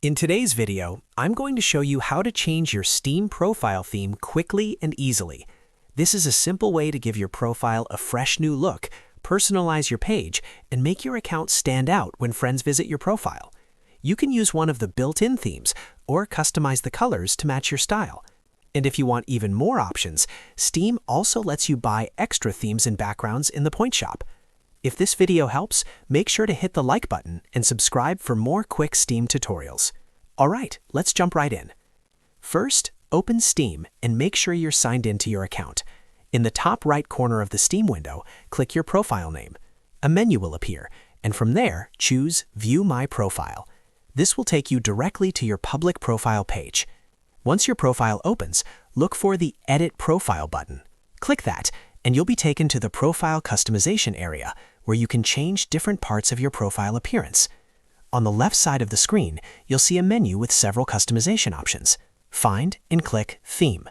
In today's video, I'm going to show you how to change your Steam profile theme quickly and easily. This is a simple way to give your profile a fresh new look, personalize your page, and make your account stand out when friends visit your profile. You can use one of the built-in themes or customize the colors to match your style. And if you want even more options, Steam also lets you buy extra themes and backgrounds in the Point Shop. If this video helps, make sure to hit the like button and subscribe for more quick Steam tutorials. Alright, let's jump right in. First, open Steam and make sure you're signed into your account. In the top right corner of the Steam window, click your profile name. A menu will appear, and from there, choose View My Profile. This will take you directly to your public profile page. Once your profile opens, look for the Edit Profile button. Click that, and you'll be taken to the Profile Customization area, where you can change different parts of your profile appearance. On the left side of the screen, you'll see a menu with several customization options. Find and click Theme.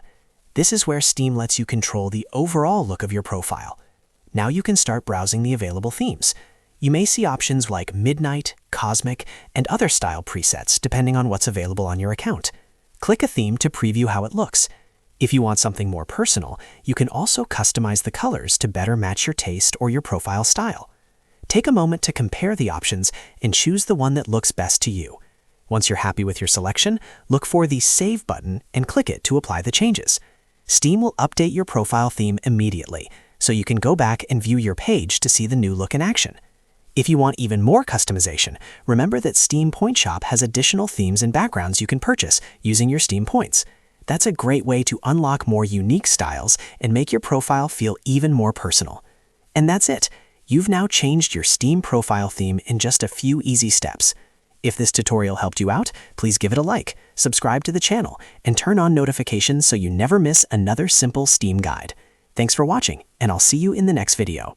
This is where Steam lets you control the overall look of your profile. Now you can start browsing the available themes. You may see options like Midnight, Cosmic, and other style presets depending on what's available on your account. Click a theme to preview how it looks. If you want something more personal, you can also customize the colors to better match your taste or your profile style. Take a moment to compare the options and choose the one that looks best to you. Once you're happy with your selection, look for the Save button and click it to apply the changes. Steam will update your profile theme immediately, so you can go back and view your page to see the new look in action. If you want even more customization, remember that Steam Point Shop has additional themes and backgrounds you can purchase using your Steam points. That's a great way to unlock more unique styles and make your profile feel even more personal. And that's it. You've now changed your Steam profile theme in just a few easy steps. If this tutorial helped you out, please give it a like, subscribe to the channel, and turn on notifications so you never miss another simple Steam guide. Thanks for watching, and I'll see you in the next video.